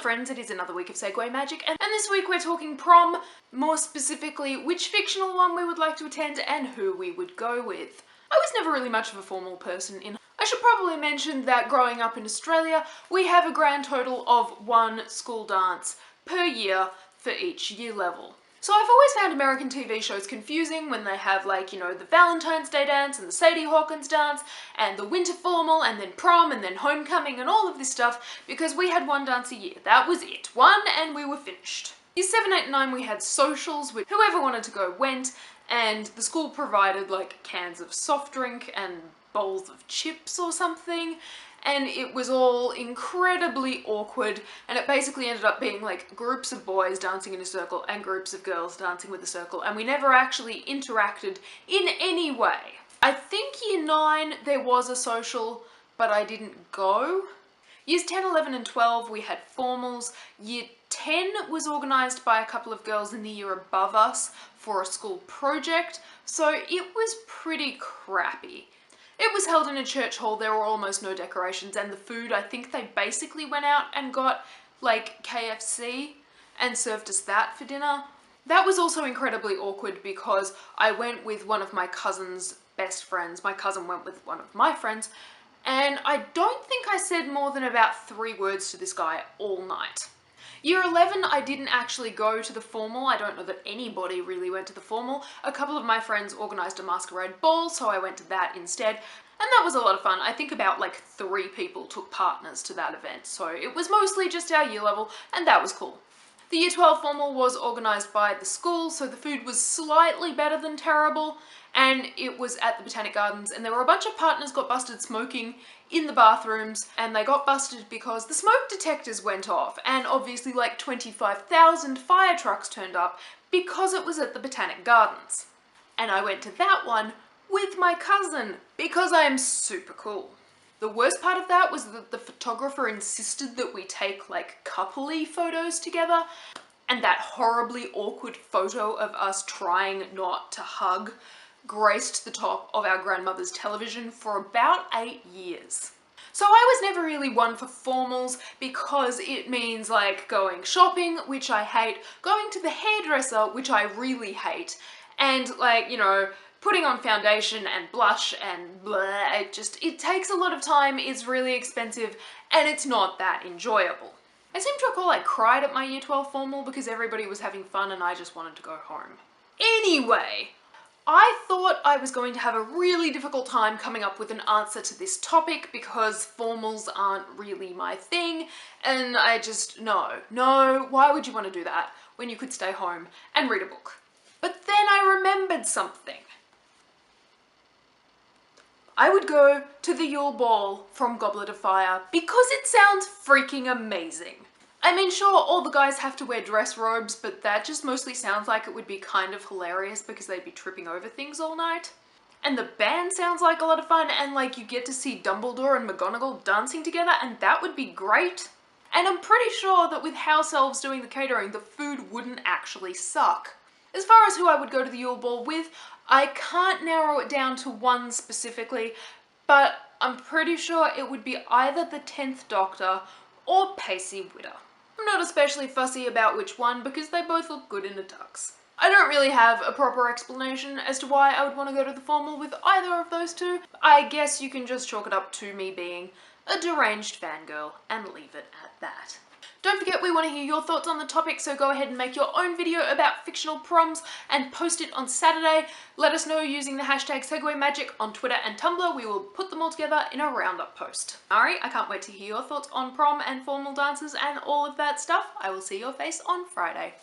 friends, it is another week of Segway Magic, and this week we're talking prom, more specifically which fictional one we would like to attend and who we would go with. I was never really much of a formal person I should probably mention that growing up in Australia, we have a grand total of one school dance per year for each year level. So I've always found American TV shows confusing when they have, like, you know, the Valentine's Day dance and the Sadie Hawkins dance and the winter formal and then prom and then homecoming and all of this stuff, because we had one dance a year. That was it. One and we were finished. Years 7, 8 and 9 we had socials, which whoever wanted to go went, and the school provided like cans of soft drink and bowls of chips or something, and it was all incredibly awkward, and it basically ended up being like groups of boys dancing in a circle and groups of girls dancing with a circle, and we never actually interacted in any way. I think year 9 there was a social, but I didn't go. Years 10, 11 and 12 we had formals. Year 10 was organised by a couple of girls in the year above us for a school project, so it was pretty crappy. It was held in a church hall, there were almost no decorations, and the food, I think they basically went out and got like KFC and served us that for dinner. That was also incredibly awkward because I went with one of my cousin's best friends. My cousin went with one of my friends, and I don't think I said more than about 3 words to this guy all night. Year 11, I didn't actually go to the formal. I don't know that anybody really went to the formal. A couple of my friends organised a masquerade ball, so I went to that instead. And that was a lot of fun. I think about like 3 people took partners to that event, so it was mostly just our year level, and that was cool. The year 12 formal was organised by the school, so the food was slightly better than terrible, and it was at the Botanic Gardens, and there were a bunch of partners got busted smoking in the bathrooms, and they got busted because the smoke detectors went off, and obviously like 25,000 fire trucks turned up because it was at the Botanic Gardens. And I went to that one with my cousin because I am super cool. The worst part of that was that the photographer insisted that we take like coupley photos together, and that horribly awkward photo of us trying not to hug graced the top of our grandmother's television for about 8 years. So I was never really one for formals because it means like going shopping, which I hate, going to the hairdresser, which I really hate, and like, you know, putting on foundation and blush and blah, it takes a lot of time, it's really expensive, and it's not that enjoyable. I seem to recall I cried at my year 12 formal because everybody was having fun and I just wanted to go home. Anyway, I thought I was going to have a really difficult time coming up with an answer to this topic because formals aren't really my thing, and I just, no, why would you want to do that when you could stay home and read a book? But then I remembered something. I would go to the Yule Ball from Goblet of Fire because it sounds freaking amazing. I mean, sure, all the guys have to wear dress robes, but that just mostly sounds like it would be kind of hilarious because they'd be tripping over things all night. And the band sounds like a lot of fun, and like you get to see Dumbledore and McGonagall dancing together, and that would be great. And I'm pretty sure that with house elves doing the catering, the food wouldn't actually suck. As far as who I would go to the Yule Ball with, I can't narrow it down to one specifically, but I'm pretty sure it would be either the 10th Doctor or Pacey Witter. I'm not especially fussy about which one because they both look good in a tux. I don't really have a proper explanation as to why I would want to go to the formal with either of those two. I guess you can just chalk it up to me being a deranged fangirl and leave it at that. Don't forget, we want to hear your thoughts on the topic, so go ahead and make your own video about fictional proms and post it on Saturday. Let us know using the hashtag SegwayMagic on Twitter and Tumblr. We will put them all together in a roundup post. Alright, I can't wait to hear your thoughts on prom and formal dances and all of that stuff. I will see your face on Friday.